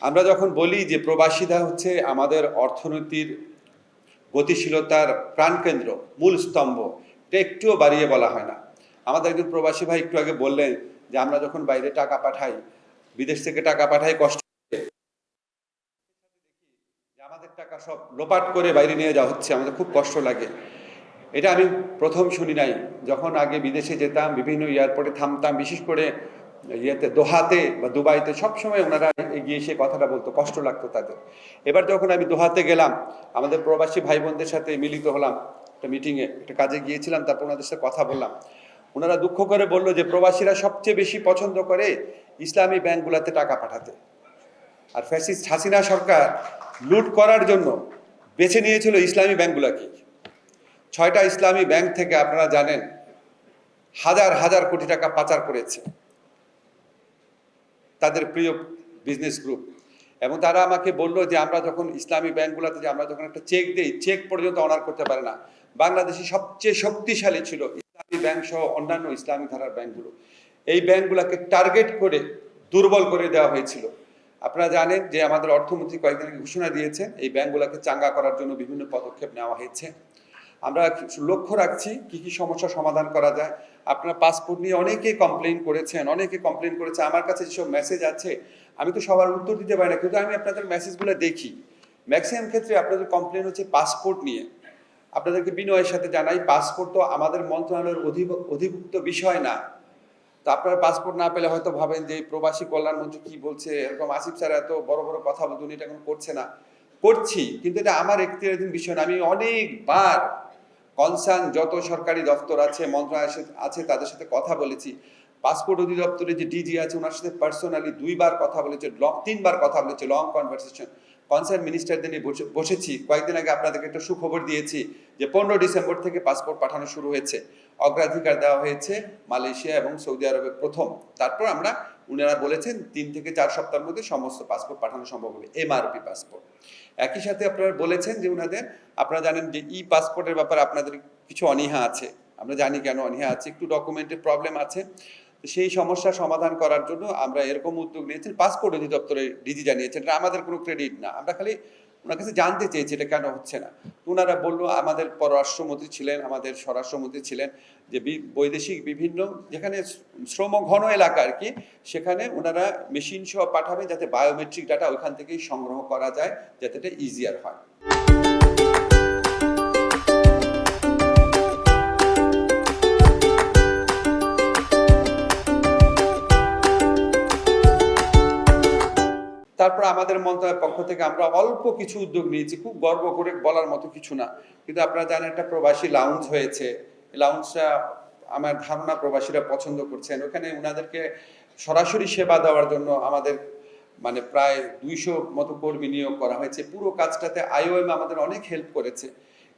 আমরা যখন বলি যে প্রবাসীরা হচ্ছে আমাদের অর্থনীতির গতিশীলতার প্রাণকেন্দ্র, মূল স্তম্ভ, এটা একটুও বাড়িয়ে বলা হয় না। আমাদের একজন প্রবাসী ভাই একটু আগে বললেন যে আমরা যখন বাইরে টাকা পাঠাই, বিদেশ থেকে টাকা পাঠাই কষ্ট করে, যে আমাদের টাকা সব লোপাট করে বাইরে নিয়ে যাওয়া হচ্ছে, আমাদের খুব কষ্ট লাগে। এটা আমি প্রথম শুনি নাই। যখন আগে বিদেশে যেতাম, বিভিন্ন এয়ারপোর্টে থামতাম, বিশেষ করে দোহাতে বা দুবাইতে সবসময় ওনারা এগিয়ে এসে কথাটা বলতো, কষ্ট লাগতো তাদের। এবার যখন আমি দোহাতে গেলাম, আমাদের প্রবাসী ভাই বোনদের সাথে মিলিত হলাম, একটা মিটিংয়ে, একটা কাজে গিয়েছিলাম, তারপর ওনাদের সাথে কথা বললাম। ওনারা দুঃখ করে বললো যে প্রবাসীরা সবচেয়ে বেশি পছন্দ করে ইসলামী ব্যাংকগুলোতে টাকা পাঠাতে। আর ফ্যাসিস্ট হাসিনা সরকার লুট করার জন্য বেছে নিয়েছিল ইসলামী ব্যাংকগুলোকে। 6টা ইসলামী ব্যাংক থেকে আপনারা জানেন হাজার হাজার কোটি টাকা পাচার করেছে তাদের প্রিয় বিজনেস গ্রুপ। এবং তারা আমাকে বললো যে আমরা যখন ইসলামী ব্যাংকগুলোতে যে আমরা যখন একটা চেক দিই, চেক পর্যন্ত অনার করতে পারে না। বাংলাদেশে সবচেয়ে শক্তিশালী ছিল ইসলামী ব্যাংক সহ অন্যান্য ইসলামী ধারার ব্যাংকগুলো। এই ব্যাংকগুলোকে টার্গেট করে দুর্বল করে দেওয়া হয়েছিল। আপনারা জানেন যে আমাদের অর্থমন্ত্রী কয়েকদিন আগে ঘোষণা দিয়েছেন এই ব্যাংকগুলোকে চাঙ্গা করার জন্য বিভিন্ন পদক্ষেপ নেওয়া হয়েছে। আমরা লক্ষ্য রাখছি কি কি সমস্যা সমাধান করা যায়। আপনারা পাসপোর্ট নিয়ে অনেকে কমপ্লেন করেছে। আমার কাছে যেসব মেসেজ আছে আমি তো সবার উত্তর দিতে পারি না, কিন্তু আমি আপনাদের মেসেজগুলো দেখি। ম্যাক্সিমাম ক্ষেত্রে আপনাদের কমপ্লেন হচ্ছে পাসপোর্ট নিয়ে। আপনাদেরকে বিনয়ের সাথে জানাই, পাসপোর্ট তো আমাদের মন্ত্রণালয়ের অধিভুক্ত বিষয় না। তো আপনারা পাসপোর্ট না পেলে হয়তো ভাবেন যে প্রবাসী কল্যাণ মন্ত্রী কি বলছে, এরকম আসিফ স্যার এত বড় বড় কথা বলতে, উনি এটা এখন করছে না। করছি, কিন্তু এটা আমার এখতিয়ারাধীন বিষয় না। আমি অনেকবার কনসার্ন যত সরকারি দপ্তর আছে, মন্ত্রণালয় আছে, তাদের সাথে কথা বলেছি। পাসপোর্ট অধিদপ্তরে যে ডিজি আছে ওনার সাথে পার্সোনালি 2বার কথা বলেছে, 3বার কথা বলেছে, লং কনভারসেশন। কনসার্ন মিনিস্টারদের নিয়ে বসেছি। কয়েকদিন আগে আপনাদেরকে একটা সুখবর দিয়েছি যে 15 ডিসেম্বর থেকে পাসপোর্ট পাঠানো শুরু হয়েছে। অগ্রাধিকার দেওয়া হয়েছে মালয়েশিয়া এবং সৌদি আরবে প্রথম। তারপর আমরা, উনারা বলেছেন 3 থেকে 4 সপ্তাহের মধ্যে সমস্ত পাসপোর্ট পাঠানো সম্ভব হবে, এমআরপি পাসপোর্ট। একই সাথে আপনারা বলেছেন যে আপনারা জানেন যে পাসপোর্টের ব্যাপারে আপনাদের কিছু অনীহা আছে। আমরা জানি কেন অনীহা আছে, একটু ডকুমেন্টের প্রবলেম আছে। সেই সমস্যা সমাধান করার জন্য আমরা এরকম উদ্যোগ নিয়েছি। পাসপোর্ট অধিদপ্তরের ডিজি জানিয়েছেন, এটা আমাদের কোনো ক্রেডিট না। আমরা খালি ওনার কাছে জানতে চেয়েছি এটা কেন হচ্ছে না। ওনারা বললো, আমাদের পররাষ্ট্রমন্ত্রী ছিলেন, আমাদের স্বরাষ্ট্রমন্ত্রী ছিলেন, যে বৈদেশিক বিভিন্ন যেখানে শ্রম ঘন এলাকা আর কি, সেখানে ওনারা মেশিন সহ পাঠাবে যাতে বায়োমেট্রিক ডাটা ওইখান থেকেই সংগ্রহ করা যায়, যাতে এটা ইজিয়ার হয়। তারপর আমাদের মন্ত্রণালয়ের পক্ষ থেকে আমরা অল্প কিছু উদ্যোগ নিয়েছি, খুব গর্ব করে বলার মতো কিছু না, কিন্তু আপনারা জানেন একটা প্রবাসী লাউঞ্জ হয়েছে। লাউঞ্জটা আমার ধারণা প্রবাসীরা পছন্দ করছেন। ওখানে ওনাদেরকে সরাসরি সেবা দেওয়ার জন্য আমাদের প্রায় 200 মতো কর্মী নিয়োগ করা হয়েছে। পুরো কাজটাতে IOM আমাদের অনেক হেল্প করেছে।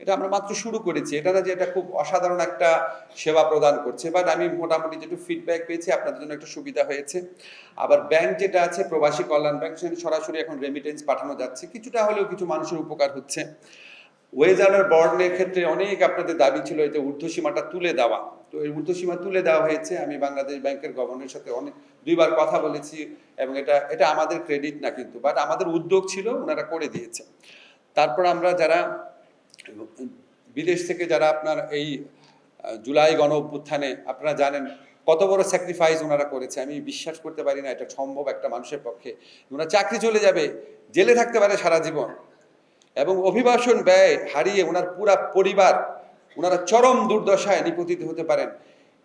এটা আমরা মাত্র শুরু করেছি, এটা না যে এটা খুব অসাধারণ একটা সেবা প্রদান করছে, বাট আমি মোটামুটি যেটু ফিডব্যাক পেয়েছি আপনাদের জন্য একটা সুবিধা হয়েছে। আবার ব্যাংক যেটা আছে প্রবাসী কল্যাণ ব্যাংক, সেখানে সরাসরি এখন রেমিটেন্স পাঠানো যাচ্ছে, কিছুটা হলেও কিছু মানুষের উপকার হচ্ছে। ওয়েজ আর্নার বর্ডের ক্ষেত্রে অনেক আপনাদের দাবি ছিল এতে ঊর্ধ্বসীমাটা তুলে দেওয়া, তো এই ঊর্ধ্বসীমা তুলে দেওয়া হয়েছে। আমি বাংলাদেশ ব্যাংকের গভর্নরের সাথে 2বার কথা বলেছি, এবং এটা আমাদের ক্রেডিট না কিন্তু, বাট আমাদের উদ্যোগ ছিল, ওনারা করে দিয়েছে। তারপর আমরা যারা বিদেশ থেকে যারা আপনার এই জুলাই গণ অভ্যুত্থানে আপনারা জানেন কত বড় স্যাক্রিফাইস ওনারা করেছে, আমি বিশ্বাস করতে পারি না এটা সম্ভব একটা মানুষের পক্ষে। ওনার চাকরি চলে যাবে, জেলে থাকতে পারে সারা জীবন, এবং অভিবাসন ব্যয় হারিয়ে ওনার পুরা পরিবার ওনারা চরম দুর্দশায় নিপতিত হতে পারেন।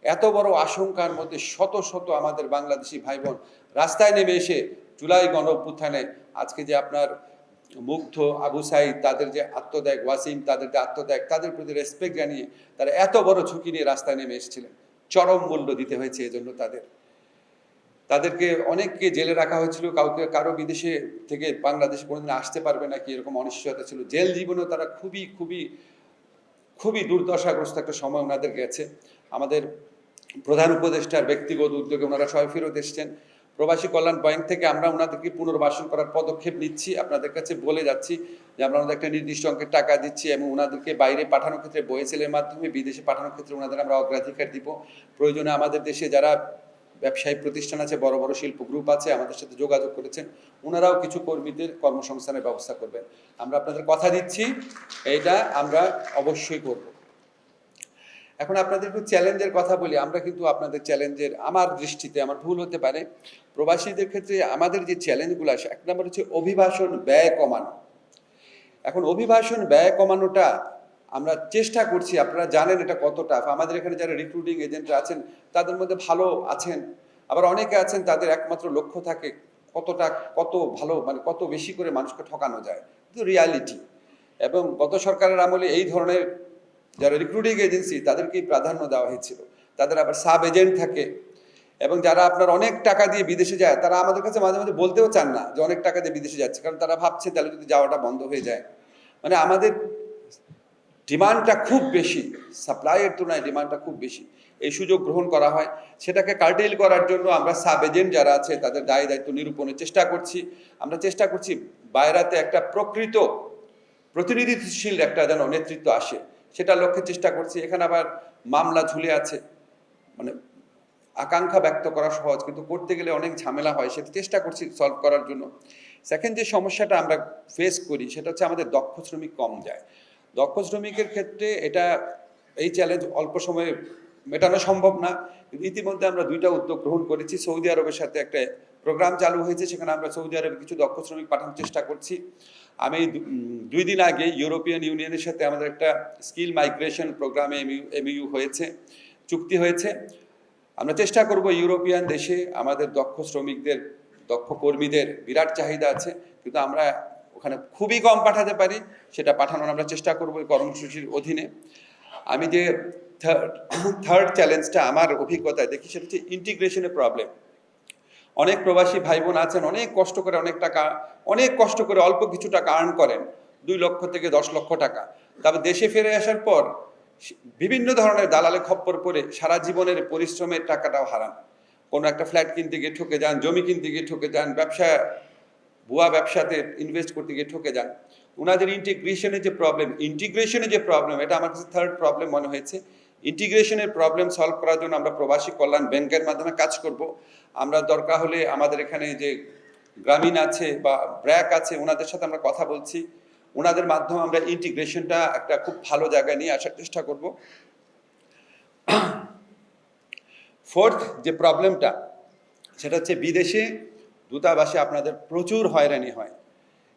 এত বড় আশঙ্কার মধ্যে শত শত আমাদের বাংলাদেশি ভাই বোন রাস্তায় নেমে এসে জুলাই গণ অভ্যুত্থানে আজকে যে আপনার মুগ্ধ, আবু সাইদ, তাদের যে আত্মত্যাগ, ওয়াসিম তাদের যে আত্মত্যাগ, তাদের প্রতি রেসপেক্ট জানিয়ে তারা এত বড় ঝুঁকি নিয়ে রাস্তায় নেমে এসেছিলেন। চরম মূল্য দিতে হয়েছে এজন্য তাদেরকে অনেককে জেলে রাখা হয়েছিল, কারো বিদেশে থেকে বাংলাদেশে কোনোদিন আসতে পারবে নাকি এরকম অনিশ্চয়তা ছিল। জেল জীবনেও তারা খুবই খুবই খুবই দুর্দশাগ্রস্ত একটা সময় ওনাদের গেছে। আমাদের প্রধান উপদেষ্টার ব্যক্তিগত উদ্যোগে ওনারা সবাই ফেরত এসছেন। প্রবাসী কল্যাণ ব্যাংক থেকে আমরা ওনাদেরকে পুনর্বাসন করার পদক্ষেপ নিচ্ছি, আপনাদের কাছে বলে যাচ্ছি যে আমরা ওনাদের একটা নির্দিষ্ট অঙ্কের টাকা দিচ্ছি, এবং ওনাদেরকে বাইরে পাঠানোর ক্ষেত্রে বয়েসেলের মাধ্যমে, বিদেশে পাঠানোর ক্ষেত্রে ওনাদের আমরা অগ্রাধিকার দিব। প্রয়োজনে আমাদের দেশে যারা ব্যবসায়িক প্রতিষ্ঠান আছে, বড় বড় শিল্প গ্রুপ আছে, আমাদের সাথে যোগাযোগ করেছেন, ওনারাও কিছু কর্মীদের কর্মসংস্থানের ব্যবস্থা করবেন। আমরা আপনাদের কথা দিচ্ছি এইটা আমরা অবশ্যই করব। এখন আপনাদের একটু চ্যালেঞ্জের কথা বলি। আমরা কিন্তু আপনাদের চ্যালেঞ্জের, আমার দৃষ্টিতে, আমার ভুল হতে পারে, প্রবাসীদের ক্ষেত্রে আমাদের যে চ্যালেঞ্জগুলো আসে, এক নম্বর হচ্ছে অভিবাসন ব্যয় কমানো। এখন অভিবাসন ব্যয় কমানোটা আমরা চেষ্টা করছি, আপনারা জানেন এটা কত টাফ। আমাদের এখানে যারা রিক্রুটিং এজেন্টরা আছেন তাদের মধ্যে ভালো আছেন, আবার অনেকে আছেন তাদের একমাত্র লক্ষ্য থাকে কত ভালো, মানে কত বেশি করে মানুষকে ঠকানো যায়, কিন্তু রিয়ালিটি। এবং গত সরকারের আমলে এই ধরনের যারা রিক্রুটিং এজেন্সি তাদেরকেই প্রাধান্য দেওয়া হয়েছিল। তাদের আবার সাব এজেন্ট থাকে, এবং যারা আপনার অনেক টাকা দিয়ে বিদেশে যায় তারা আমাদের কাছে মাঝে মাঝে বলতেও চান না যে অনেক টাকা দিয়ে বিদেশে যাচ্ছে, কারণ তারা ভাবছে তাহলে যদি যাওয়াটা বন্ধ হয়ে যায়। মানে আমাদের ডিমান্ডটা খুব বেশি, সাপ্লাইয়ের তুলনায় ডিমান্ডটা খুব বেশি, এই সুযোগ গ্রহণ করা হয়। সেটাকে কার্টেল করার জন্য আমরা সাব এজেন্ট যারা আছে তাদের দায় দায়িত্ব নিরূপণের চেষ্টা করছি। আমরা চেষ্টা করছি বাইরাতে একটা প্রকৃত প্রতিনিধিশীল একটা যেন নেতৃত্ব আসে, সেটা লক্ষ্যে চেষ্টা করছি। এখানে আবার মামলা ঝুলে আছে, মানে আকাঙ্ক্ষা ব্যক্ত করা সহজ, কিন্তু করতে গেলে অনেক ঝামেলা হয়, সেটা চেষ্টা করছি সলভ করার জন্য। সেকেন্ড যে সমস্যাটা আমরা ফেস করি সেটা হচ্ছে আমাদের দক্ষ শ্রমিক কম যায়। দক্ষ শ্রমিকের ক্ষেত্রে এটা, এই চ্যালেঞ্জ অল্প সময়ে মেটানো সম্ভব না, কিন্তু ইতিমধ্যে আমরা 2টা উদ্যোগ গ্রহণ করেছি। সৌদি আরবের সাথে একটা প্রোগ্রাম চালু হয়েছে, সেখানে আমরা সৌদি আরবে কিছু দক্ষ শ্রমিক পাঠানোর চেষ্টা করছি। আমি 2 দিন আগে ইউরোপিয়ান ইউনিয়নের সাথে আমাদের একটা স্কিল মাইগ্রেশন প্রোগ্রামে এমইউ হয়েছে, চুক্তি হয়েছে। আমরা চেষ্টা করব ইউরোপিয়ান দেশে আমাদের দক্ষ শ্রমিকদের, দক্ষ কর্মীদের বিরাট চাহিদা আছে, কিন্তু আমরা ওখানে খুবই কম পাঠাতে পারি, সেটা পাঠানোর আমরা চেষ্টা করব এই কর্মসূচির অধীনে। আমি যে থার্ড চ্যালেঞ্জটা আমার অভিজ্ঞতায় দেখি সেটা হচ্ছে ইন্টিগ্রেশনের প্রবলেম। অনেক প্রবাসী ভাই বোন আছেন অনেক কষ্ট করে, অনেক কষ্ট করে অল্প কিছু টাকা আর্ন করেন, 2 লক্ষ থেকে 10 লক্ষ টাকা। তবে দেশে ফিরে আসার পর বিভিন্ন ধরনের দালালে খপ্পর পড়ে সারা জীবনের পরিশ্রমের টাকাটাও হারান। কোনো একটা ফ্ল্যাট কিনতে গিয়ে ঠকে যান, জমি কিনতে গিয়ে ঠকে যান, ভুয়া ব্যবসাতে ইনভেস্ট করতে গিয়ে ঠকে যান। ওনাদের ইন্টিগ্রেশনের যে প্রবলেম, এটা আমার কাছে থার্ড প্রবলেম মনে হয়েছে। ইন্টিগ্রেশনের প্রবলেম সলভ করার জন্য আমরা প্রবাসী কল্যাণ ব্যাংকের মাধ্যমে কাজ করব। আমরা দরকার হলে আমাদের এখানে যে গ্রামীণ আছে বা ব্র্যাক আছে, ওনাদের সাথে আমরা কথা বলছি, ওনাদের মাধ্যমে আমরা ইন্টিগ্রেশনটা একটা খুব ভালো জায়গায় নিয়ে আসার চেষ্টা করব। ফোর্থ যে প্রবলেমটা, সেটা হচ্ছে বিদেশে দূতাবাসে আপনাদের প্রচুর হয়রানি হয়।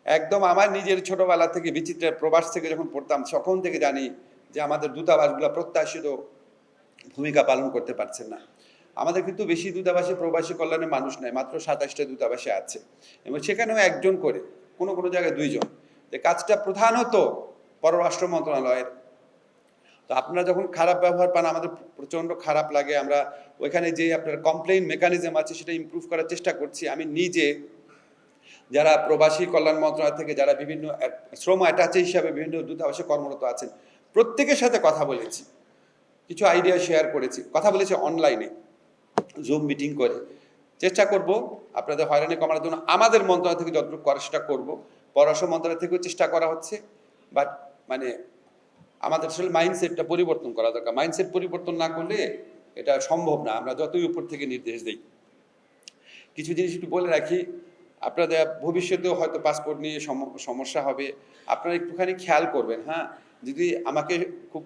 একদম আমার নিজের ছোটবেলা থেকে বিচিত্রের প্রবাস থেকে যখন পড়তাম তখন থেকে জানি যে আমাদের দূতাবাসগুলো প্রত্যাশিত ভূমিকা পালন করতে পারছেন না। আমাদের কিন্তু বেশি দূতাবাসে প্রবাসী কল্যাণের মানুষ নাই, মাত্র 27টা দূতাবাসে আছে, এবং সেখানেও একজন করে, কোনো কোনো জায়গায় 2 জন। যে কাজটা প্রধানত পররাষ্ট্র মন্ত্রণালয়ের। তো আপনারা যখন খারাপ ব্যবহার পান আমাদের প্রচণ্ড খারাপ লাগে। আমরা ওইখানে যে আপনার কমপ্লেইন মেকানিজম আছে সেটা ইমপ্রুভ করার চেষ্টা করছি। আমি নিজে যারা প্রবাসী কল্যাণ মন্ত্রণালয় থেকে যারা বিভিন্ন শ্রম অ্যাটাচে হিসাবে বিভিন্ন দূতাবাসে কর্মরত আছেন, প্রত্যেকের সাথে কথা বলেছি, কিছু আইডিয়া শেয়ার করেছি, কথা বলেছি অনলাইনে, জুম মিটিং করে। চেষ্টা করব আপনাদের হয়রানি কমানোর জন্য। আমাদের মন্ত্রণালয় থেকে যতটুকু করে সেটা করব, পররাষ্ট্র মন্ত্রণালয় থেকেও চেষ্টা করা হচ্ছে। বাট মানে আমাদের আসলে মাইন্ডসেটটা পরিবর্তন করা দরকার। মাইন্ডসেট পরিবর্তন না করলে এটা সম্ভব না, আমরা যতই উপর থেকে নির্দেশ দিই। কিছু জিনিস একটু বলে রাখি, আপনাদের ভবিষ্যতেও হয়তো পাসপোর্ট নিয়ে সমস্যা হবে, আপনারা একটুখানি খেয়াল করবেন। হ্যাঁ, যদি আমাকে খুব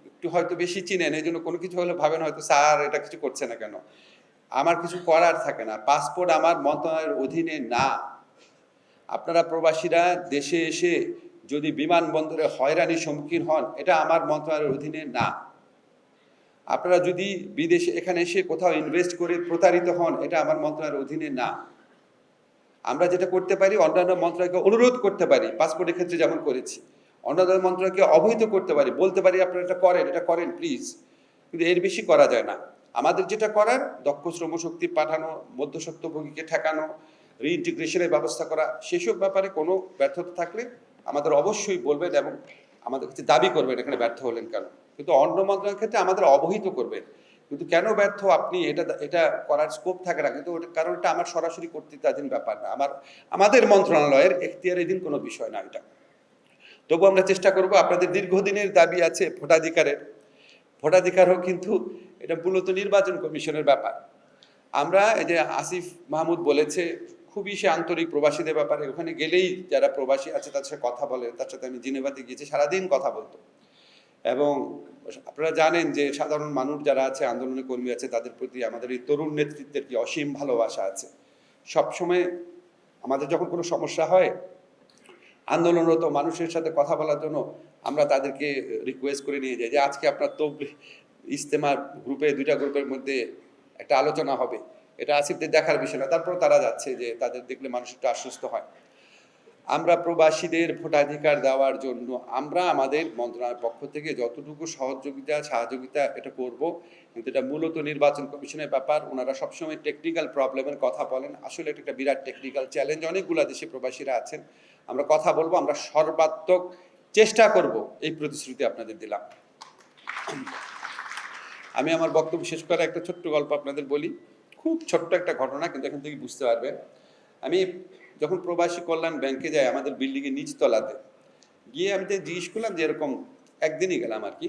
একটু হয়তো বেশি চিনেন, এই জন্য কোনো কিছু হলে ভাবেন হয়তো স্যার এটা কিছু করছে না কেন। আমার কিছু করার থাকে না, পাসপোর্ট আমার মন্ত্রণালয়ের অধীনে না। আপনারা প্রবাসীরা দেশে এসে যদি বিমানবন্দরে হয়রানির সম্মুখীন হন, এটা আমার মন্ত্রণালয়ের অধীনে না। আপনারা যদি বিদেশে এখানে এসে কোথাও ইনভেস্ট করে প্রতারিত হন, এটা আমার মন্ত্রণালয়ের অধীনে না। আমরা যেটা করতে পারি, অন্যান্য মন্ত্রণালয়কে অনুরোধ করতে পারি, পাসপোর্টের ক্ষেত্রে যেমন করেছি, অন্যান্য মন্ত্রণালয়কে অবহিত করতে পারি, বলতে পারি আপনারা এটা করেন প্লিজ, কিন্তু এর বেশি করা যায় না। আমাদের যেটা করার, দক্ষ শ্রমশক্তি পাঠানো, মধ্যস্বত্বভোগীকে ঠেকানো, রিইন্টিগ্রেশনের ব্যবস্থা করা, সেসব ব্যাপারে কোনো ব্যর্থতা থাকলে আমাদের অবশ্যই বলবেন এবং আমাদের কাছে দাবি করবেন এখানে ব্যর্থ হলেন কেন। কিন্তু অন্য মন্ত্রণালয়ের ক্ষেত্রে আমাদের অবহিত করবেন, কিন্তু কেন ব্যর্থ আপনি এটা করার স্কোপ থাকে না, কিন্তু কারণ এটা আমার সরাসরি কর্তৃত্বাধীন ব্যাপার না, আমাদের মন্ত্রণালয়ের এখতিয়ারাধীন কোনো বিষয় না এটা। তবু আমরা চেষ্টা করব। আপনাদের দীর্ঘদিনের দাবি আছে ভোটাধিকারও কিন্তু এটা মূলত নির্বাচন কমিশনের ব্যাপার। আমরা এই যে আসিফ মাহমুদ বলেছে, খুবই সে আন্তরিক প্রবাসীদের ব্যাপারে। ওখানে গেলেই যারা প্রবাসী আছে তার সাথে কথা বলে, তার সাথে আমি জিনেভাতে গিয়েছি, সারাদিন কথা বলতো। এবং আপনারা জানেন যে সাধারণ মানুষ যারা আছে, আন্দোলনের কর্মী আছে, তাদের প্রতি আমাদের এই তরুণ নেতৃত্বের কি অসীম ভালোবাসা আছে। সবসময় আমাদের যখন কোনো সমস্যা হয়, আন্দোলনরত মানুষের সাথে কথা বলার জন্য আমরা তাদেরকে রিকোয়েস্ট করে নিয়ে যাই যে আজকে আপনার তো ইজতেমার গ্রুপে, 2টা গ্রুপের মধ্যে একটা আলোচনা হবে, এটা আসিফদের দেখার বিষয় না। তারপর তারা যাচ্ছে, যে তাদের দেখলে মানুষ একটু আশ্বস্ত হয়। আমরা প্রবাসীদের ভোটাধিকার দেওয়ার জন্য আমরা আমাদের মন্ত্রণালয়ের পক্ষ থেকে যতটুকু সাহায্যিতা এটা করব, কিন্তু এটা মূলত নির্বাচন কমিশনের ব্যাপার। ওনারা সবসময় টেকনিক্যাল প্রবলেমের কথা বলেন। আসলে এটা একটা বিরাট টেকনিক্যাল চ্যালেঞ্জ। অনেকগুলো দেশে প্রবাসীরা আছেন, আমরা কথা বলবো, আমরা সর্বাত্মক চেষ্টা করব, এই প্রতিশ্রুতি আপনাদের দিলাম। আমি আমার বক্তব্য শেষ করার একটা ছোট্ট গল্প আপনাদের বলি, খুব ছোট্ট একটা ঘটনা, কিন্তু এখান থেকে বুঝতে পারবেন। আমি যখন প্রবাসী কল্যাণ ব্যাংকে যাই, আমাদের বিল্ডিংয়ের নিচতলাতে গিয়ে আমি তো জিজ্ঞেস করলাম যে এরকম, একদিনই গেলাম আর কি,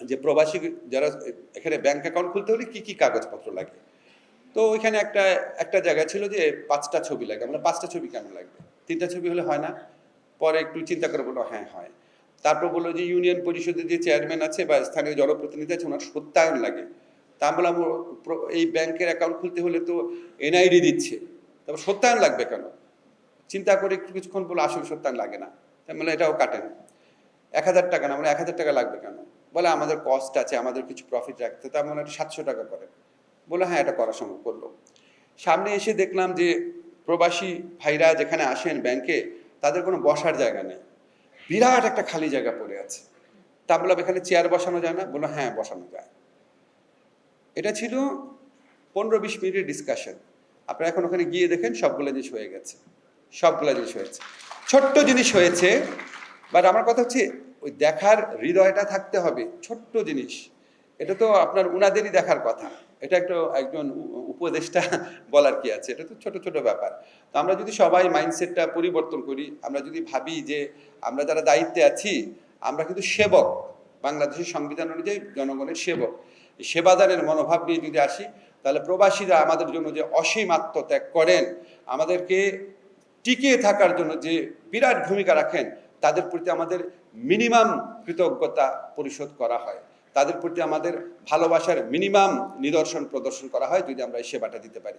যে প্রবাসী যারা এখানে ব্যাংক অ্যাকাউন্ট খুলতে হলে কি কি কাগজপত্র লাগে। তো ওইখানে একটা জায়গা ছিল যে 5টা ছবি লাগে। আমরা 5টা ছবি কেন লাগবে, 3টা ছবি হলে হয় না? পরে একটু চিন্তা করে বললো হ্যাঁ হয়। তারপর বললো যে ইউনিয়ন পরিষদের যে চেয়ারম্যান আছে বা স্থানীয় জনপ্রতিনিধি আছে, ওনার সত্যায়ন লাগে। তা বললাম এই ব্যাংকের অ্যাকাউন্ট খুলতে হলে তো এনআইডি দিচ্ছে, তারপর সত্যায়ন লাগবে কেন? চিন্তা করে একটু কিছুক্ষণ বলে আসলে সত্যায়ন লাগে না। মানে এটাও কাটেন। 1000 টাকা না, মানে 1000 টাকা লাগবে কেন? বলে আমাদের কস্ট আছে, আমাদের কিছু প্রফিট রাখতে, তার মানে 700 টাকা করেন। বলে হ্যাঁ, এটা করা সম্ভব। করলো। সামনে এসে দেখলাম যে প্রবাসী ভাইরা যেখানে আসেন ব্যাংকে, তাদের কোনো বসার জায়গা নেই, বিরাট একটা খালি জায়গা পড়ে আছে। তা বললাম এখানে চেয়ার বসানো যায় না? বললো হ্যাঁ, বসানো যায়। এটা ছিল 15-20 মিনিটের ডিসকাশন। আপনারা এখন ওখানে গিয়ে দেখেন সবগুলো জিনিস হয়ে গেছে, সবগুলো জিনিস হয়েছে, ছোট্ট জিনিস হয়েছে। বাট আমার কথা হচ্ছে ওই দেখার হৃদয়টা থাকতে হবে। ছোট্ট জিনিস, এটা তো আপনার উনাদেরই দেখার কথা, এটা একজন উপদেষ্টা বলার কি আছে, এটা তো ছোট ছোট ব্যাপার। তো আমরা যদি সবাই মাইন্ডসেটটা পরিবর্তন করি, আমরা যদি ভাবি যে আমরা যারা দায়িত্বে আছি, আমরা কিন্তু সেবক, বাংলাদেশের সংবিধান অনুযায়ী জনগণের সেবক, সেবাদানের মনোভাব নিয়ে যদি আসি, তাহলে প্রবাসীরা আমাদের জন্য যে অসীম আত্মত্যাগ করেন, আমাদেরকে টিকিয়ে থাকার জন্য যে বিরাট ভূমিকা রাখেন, তাদের প্রতি আমাদের মিনিমাম কৃতজ্ঞতা পরিশোধ করা হয়, তাদের প্রতি আমাদের ভালোবাসার মিনিমাম নিদর্শন প্রদর্শন করা হয়, যদি আমরা এই সেবাটা দিতে পারি।